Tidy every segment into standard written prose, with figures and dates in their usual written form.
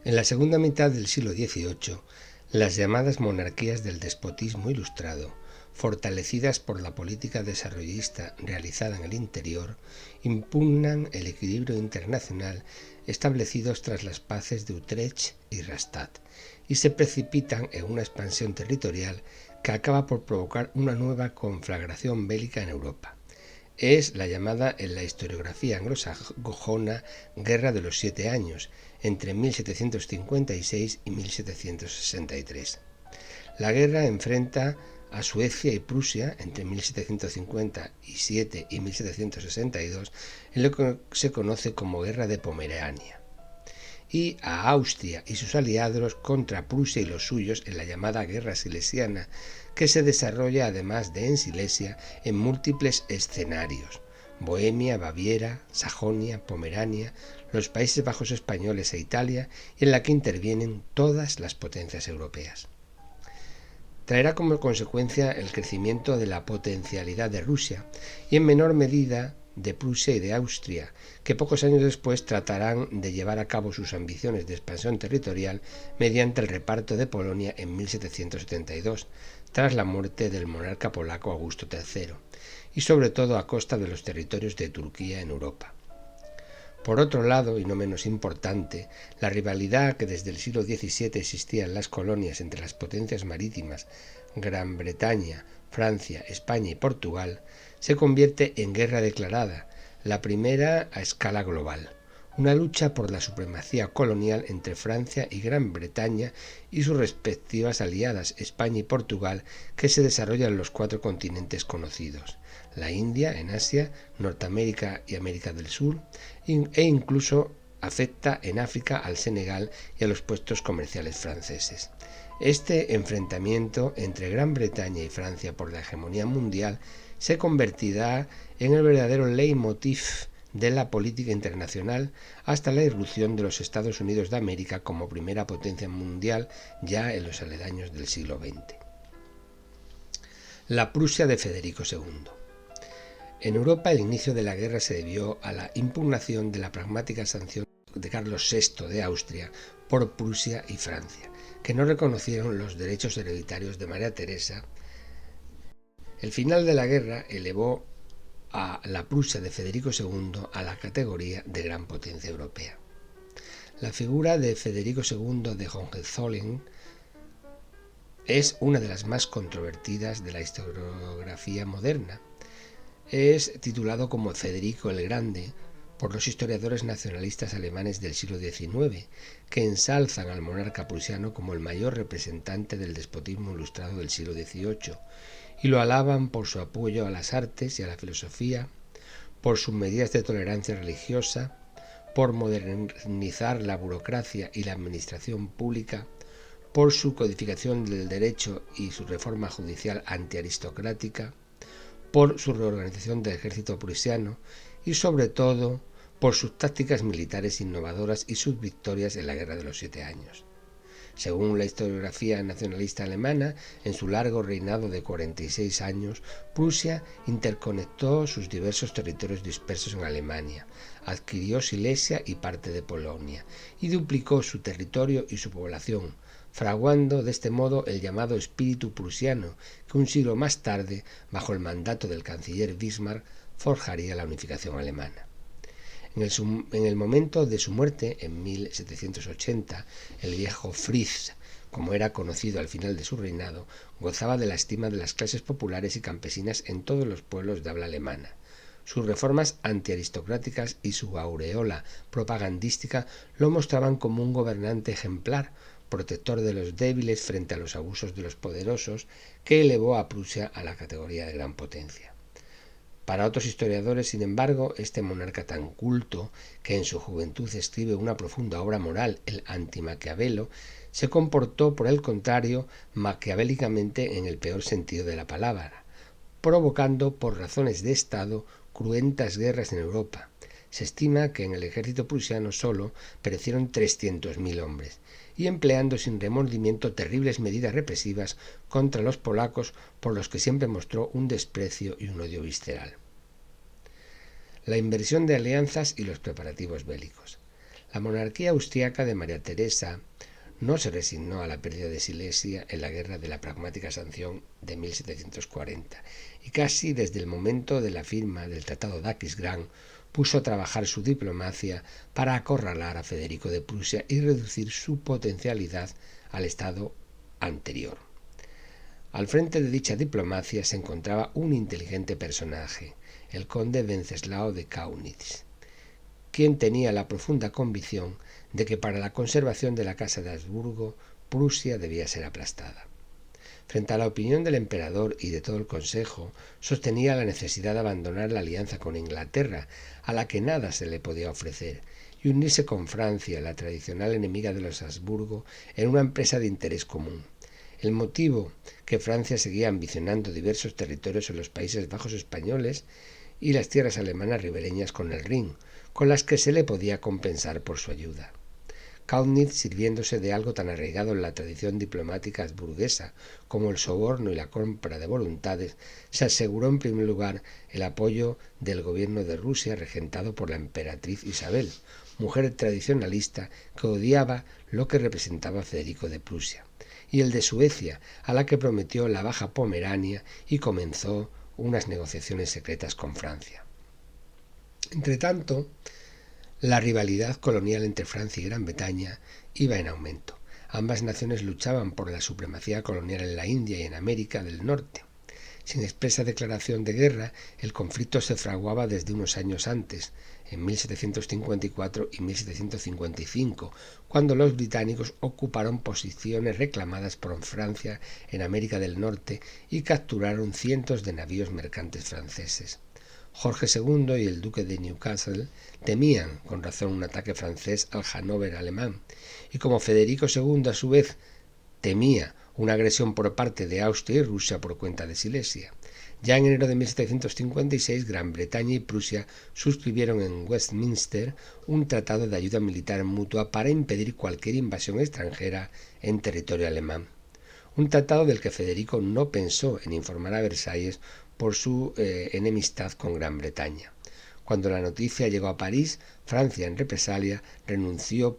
En la segunda mitad del siglo XVIII, las llamadas monarquías del despotismo ilustrado, fortalecidas por la política desarrollista realizada en el interior, impugnan el equilibrio internacional establecidos tras las paces de Utrecht y Rastatt, y se precipitan en una expansión territorial que acaba por provocar una nueva conflagración bélica en Europa. Es la llamada en la historiografía anglosajona Guerra de los 7 Años, entre 1756 y 1763. La guerra enfrenta a Suecia y Prusia entre 1757 y 1762 en lo que se conoce como Guerra de Pomerania, y a Austria y sus aliados contra Prusia y los suyos en la llamada Guerra Silesiana, que se desarrolla además de en Silesia en múltiples escenarios: Bohemia, Baviera, Sajonia, Pomerania, los Países Bajos españoles e Italia, y en la que intervienen todas las potencias europeas. Traerá como consecuencia el crecimiento de la potencialidad de Rusia y en menor medida de Prusia y de Austria, que pocos años después tratarán de llevar a cabo sus ambiciones de expansión territorial mediante el reparto de Polonia en 1772, tras la muerte del monarca polaco Augusto III, y sobre todo a costa de los territorios de Turquía en Europa. Por otro lado, y no menos importante, la rivalidad que desde el siglo XVII existía en las colonias entre las potencias marítimas Gran Bretaña, Francia, España y Portugal se convierte en guerra declarada, la primera a escala global, una lucha por la supremacía colonial entre Francia y Gran Bretaña y sus respectivas aliadas España y Portugal, que se desarrolla en los 4 continentes conocidos: la India en Asia, Norteamérica y América del Sur, e incluso afecta en África al Senegal y a los puestos comerciales franceses. Este enfrentamiento entre Gran Bretaña y Francia por la hegemonía mundial se convertirá en el verdadero leitmotiv de la política internacional hasta la irrupción de los Estados Unidos de América como primera potencia mundial ya en los aledaños del siglo XX. La Prusia de Federico II. En Europa el inicio de la guerra se debió a la impugnación de la pragmática sanción de Carlos VI de Austria por Prusia y Francia, que no reconocieron los derechos hereditarios de María Teresa. El final de la guerra elevó a la Prusia de Federico II a la categoría de gran potencia europea. La figura de Federico II de Hohenzollern es una de las más controvertidas de la historiografía moderna. Es titulado como Federico el Grande por los historiadores nacionalistas alemanes del siglo XIX, que ensalzan al monarca prusiano como el mayor representante del despotismo ilustrado del siglo XVIII, y lo alaban por su apoyo a las artes y a la filosofía, por sus medidas de tolerancia religiosa, por modernizar la burocracia y la administración pública, por su codificación del derecho y su reforma judicial antiaristocrática, por su reorganización del ejército prusiano y sobre todo por sus tácticas militares innovadoras y sus victorias en la Guerra de los 7 Años. Según la historiografía nacionalista alemana, en su largo reinado de 46 años, Prusia interconectó sus diversos territorios dispersos en Alemania, adquirió Silesia y parte de Polonia, y duplicó su territorio y su población, fraguando de este modo el llamado espíritu prusiano, que un siglo más tarde, bajo el mandato del canciller Bismarck, forjaría la unificación alemana. En el momento de su muerte, en 1780, el viejo Fritz, como era conocido al final de su reinado, gozaba de la estima de las clases populares y campesinas en todos los pueblos de habla alemana. Sus reformas antiaristocráticas y su aureola propagandística lo mostraban como un gobernante ejemplar, protector de los débiles frente a los abusos de los poderosos, que elevó a Prusia a la categoría de gran potencia. Para otros historiadores, sin embargo, este monarca tan culto, que en su juventud escribe una profunda obra moral, el Anti-Maquiavelo, se comportó, por el contrario, maquiavélicamente en el peor sentido de la palabra, provocando, por razones de Estado, cruentas guerras en Europa. Se estima que en el ejército prusiano solo perecieron 300.000 hombres, y empleando sin remordimiento terribles medidas represivas contra los polacos, por los que siempre mostró un desprecio y un odio visceral. La inversión de alianzas y los preparativos bélicos. La monarquía austriaca de María Teresa no se resignó a la pérdida de Silesia en la guerra de la pragmática sanción de 1740 y casi desde el momento de la firma del Tratado de Aquisgrán puso a trabajar su diplomacia para acorralar a Federico de Prusia y reducir su potencialidad al estado anterior. Al frente de dicha diplomacia se encontraba un inteligente personaje, el conde Wenceslao de Kaunitz, quien tenía la profunda convicción de que para la conservación de la Casa de Habsburgo, Prusia debía ser aplastada. Frente a la opinión del emperador y de todo el consejo, sostenía la necesidad de abandonar la alianza con Inglaterra, a la que nada se le podía ofrecer, y unirse con Francia, la tradicional enemiga de los Habsburgo, en una empresa de interés común. El motivo que Francia seguía ambicionando diversos territorios en los Países Bajos españoles y las tierras alemanas ribereñas con el Rin, con las que se le podía compensar por su ayuda. Kaunitz, sirviéndose de algo tan arraigado en la tradición diplomática habsburguesa como el soborno y la compra de voluntades, se aseguró en primer lugar el apoyo del gobierno de Rusia regentado por la emperatriz Isabel, mujer tradicionalista que odiaba lo que representaba Federico de Prusia, y el de Suecia, a la que prometió la Baja Pomerania y comenzó unas negociaciones secretas con Francia. Entretanto, la rivalidad colonial entre Francia y Gran Bretaña iba en aumento. Ambas naciones luchaban por la supremacía colonial en la India y en América del Norte. Sin expresa declaración de guerra, el conflicto se fraguaba desde unos años antes, en 1754 y 1755, cuando los británicos ocuparon posiciones reclamadas por Francia en América del Norte y capturaron cientos de navíos mercantes franceses. Jorge II y el duque de Newcastle temían con razón un ataque francés al Hannover alemán, y como Federico II a su vez temía una agresión por parte de Austria y Rusia por cuenta de Silesia. Ya en enero de 1756, Gran Bretaña y Prusia suscribieron en Westminster un tratado de ayuda militar mutua para impedir cualquier invasión extranjera en territorio alemán. Un tratado del que Federico no pensó en informar a Versalles por su enemistad con Gran Bretaña. Cuando la noticia llegó a París, Francia, en represalia, renunció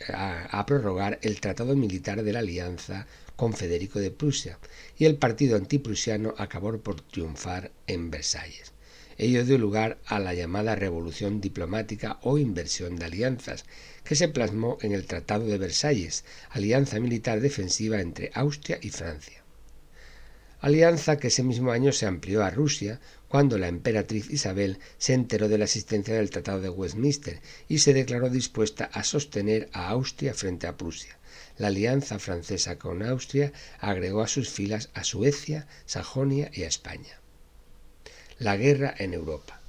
a prorrogar el tratado militar de la alianza con Federico de Prusia, y el partido antiprusiano acabó por triunfar en Versalles. Ello dio lugar a la llamada Revolución Diplomática o Inversión de Alianzas, que se plasmó en el Tratado de Versalles, alianza militar defensiva entre Austria y Francia. Alianza que ese mismo año se amplió a Rusia cuando la emperatriz Isabel se enteró de la existencia del Tratado de Westminster y se declaró dispuesta a sostener a Austria frente a Prusia. La alianza francesa con Austria agregó a sus filas a Suecia, Sajonia y a España. La guerra en Europa.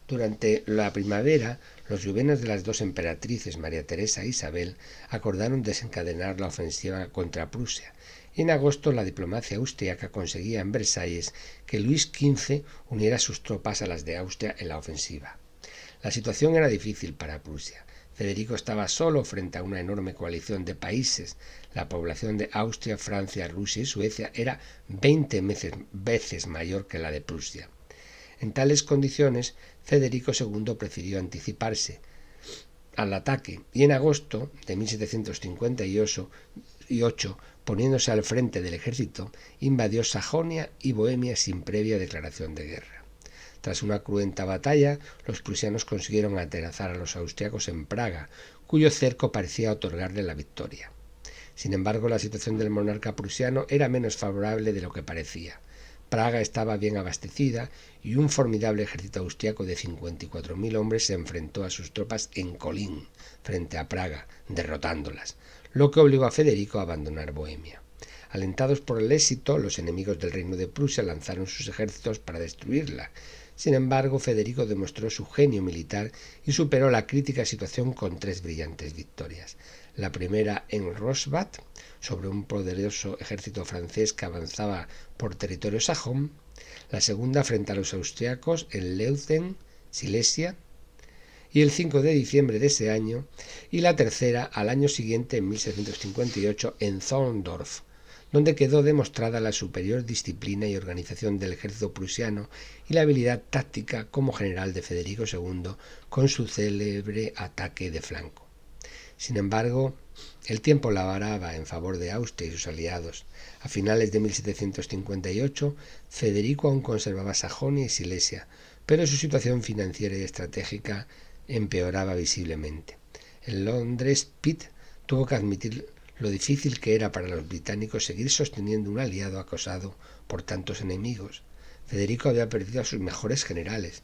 Durante la primavera, los gobiernos de las dos emperatrices, María Teresa e Isabel, acordaron desencadenar la ofensiva contra Prusia, y en agosto la diplomacia austriaca conseguía en Versalles que Luis XV uniera sus tropas a las de Austria en la ofensiva. La situación era difícil para Prusia. Federico estaba solo frente a una enorme coalición de países. La población de Austria, Francia, Rusia y Suecia era 20 veces mayor que la de Prusia. En tales condiciones, Federico II prefirió anticiparse al ataque y en agosto de 1758, poniéndose al frente del ejército, invadió Sajonia y Bohemia sin previa declaración de guerra. Tras una cruenta batalla, los prusianos consiguieron atenazar a los austriacos en Praga, cuyo cerco parecía otorgarle la victoria. Sin embargo, la situación del monarca prusiano era menos favorable de lo que parecía. Praga estaba bien abastecida y un formidable ejército austriaco de 54.000 hombres se enfrentó a sus tropas en Kolín, frente a Praga, derrotándolas, lo que obligó a Federico a abandonar Bohemia. Alentados por el éxito, los enemigos del reino de Prusia lanzaron sus ejércitos para destruirla. Sin embargo, Federico demostró su genio militar y superó la crítica situación con 3 brillantes victorias. La primera en Rosbach, sobre un poderoso ejército francés que avanzaba por territorio sajón, la segunda frente a los austriacos en Leuthen, Silesia, y el 5 de diciembre de ese año, y la tercera al año siguiente, en 1758, en Zorndorf, donde quedó demostrada la superior disciplina y organización del ejército prusiano y la habilidad táctica como general de Federico II con su célebre ataque de flanco. Sin embargo, el tiempo labraba en favor de Austria y sus aliados. A finales de 1758, Federico aún conservaba Sajonia y Silesia, pero su situación financiera y estratégica empeoraba visiblemente. En Londres, Pitt tuvo que admitir lo difícil que era para los británicos seguir sosteniendo un aliado acosado por tantos enemigos. Federico había perdido a sus mejores generales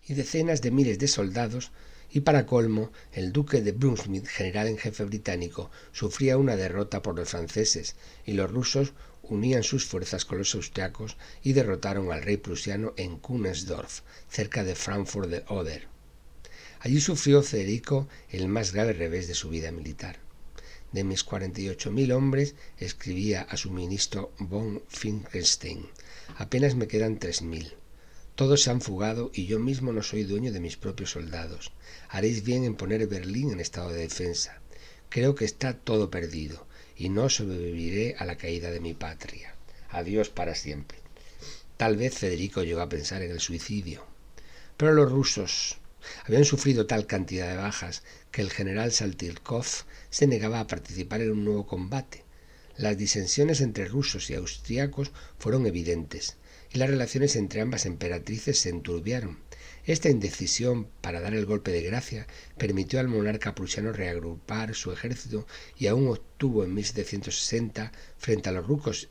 y decenas de miles de soldados, y para colmo, el duque de Brunswick, general en jefe británico, sufría una derrota por los franceses, y los rusos unían sus fuerzas con los austriacos y derrotaron al rey prusiano en Kunersdorf, cerca de Frankfurt del Oder. Allí sufrió Federico el más grave revés de su vida militar. De mis 48.000 hombres, escribía a su ministro von Finkelstein, apenas me quedan 3.000. Todos se han fugado y yo mismo no soy dueño de mis propios soldados. Haréis bien en poner Berlín en estado de defensa. Creo que está todo perdido y no sobreviviré a la caída de mi patria. Adiós para siempre. Tal vez Federico llegó a pensar en el suicidio. Pero los rusos habían sufrido tal cantidad de bajas que el general Saltykov se negaba a participar en un nuevo combate. Las disensiones entre rusos y austriacos fueron evidentes, y las relaciones entre ambas emperatrices se enturbiaron. Esta indecisión para dar el golpe de gracia permitió al monarca prusiano reagrupar su ejército y aún obtuvo en 1760, frente a los rusos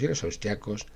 y a los austriacos,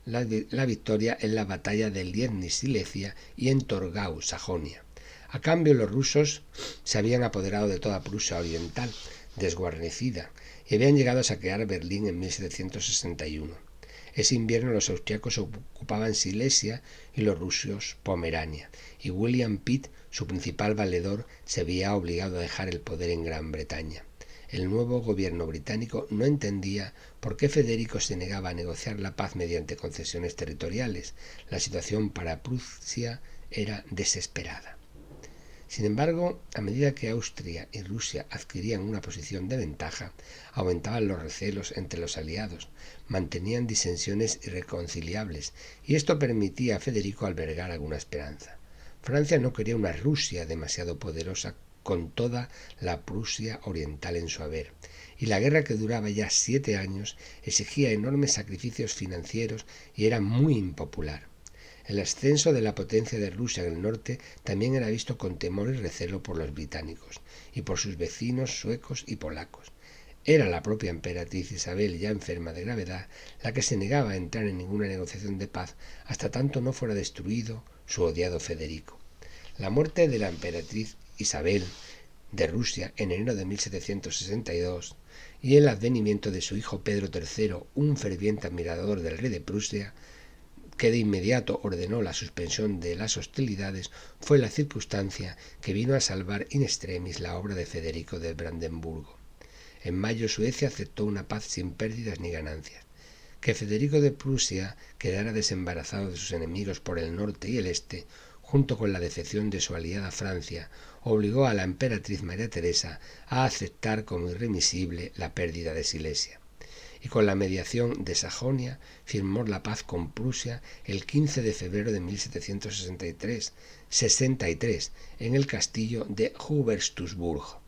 la victoria en la batalla de Liebknecht-Silesia y en Torgau, Sajonia. A cambio, los rusos se habían apoderado de toda Prusia Oriental, desguarnecida, y habían llegado a saquear Berlín en 1761. Ese invierno los austriacos ocupaban Silesia y los rusos Pomerania, y William Pitt, su principal valedor, se veía obligado a dejar el poder en Gran Bretaña. El nuevo gobierno británico no entendía por qué Federico se negaba a negociar la paz mediante concesiones territoriales. La situación para Prusia era desesperada. Sin embargo, a medida que Austria y Rusia adquirían una posición de ventaja, aumentaban los recelos entre los aliados, mantenían disensiones irreconciliables, y esto permitía a Federico albergar alguna esperanza. Francia no quería una Rusia demasiado poderosa con toda la Prusia oriental en su haber, y la guerra, que duraba ya 7 años, exigía enormes sacrificios financieros y era muy impopular. El ascenso de la potencia de Rusia en el norte también era visto con temor y recelo por los británicos y por sus vecinos suecos y polacos. Era la propia emperatriz Isabel, ya enferma de gravedad, la que se negaba a entrar en ninguna negociación de paz hasta tanto no fuera destruido su odiado Federico. La muerte de la emperatriz Isabel de Rusia en enero de 1762 y el advenimiento de su hijo Pedro III, un ferviente admirador del rey de Prusia, que de inmediato ordenó la suspensión de las hostilidades, fue la circunstancia que vino a salvar in extremis la obra de Federico de Brandenburgo. En mayo Suecia aceptó una paz sin pérdidas ni ganancias. Que Federico de Prusia quedara desembarazado de sus enemigos por el norte y el este, junto con la defección de su aliada Francia, obligó a la emperatriz María Teresa a aceptar como irremisible la pérdida de Silesia. Y con la mediación de Sajonia firmó la paz con Prusia el 15 de febrero de 1763 en el castillo de Hubertusburg.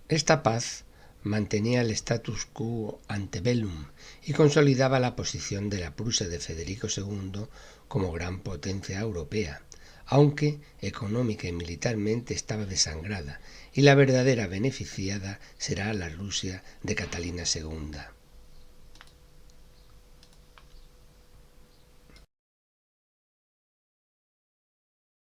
Esta paz mantenía el status quo ante bellum y consolidaba la posición de la Prusia de Federico II como gran potencia europea, aunque económica y militarmente estaba desangrada, y la verdadera beneficiada será la Rusia de Catalina II.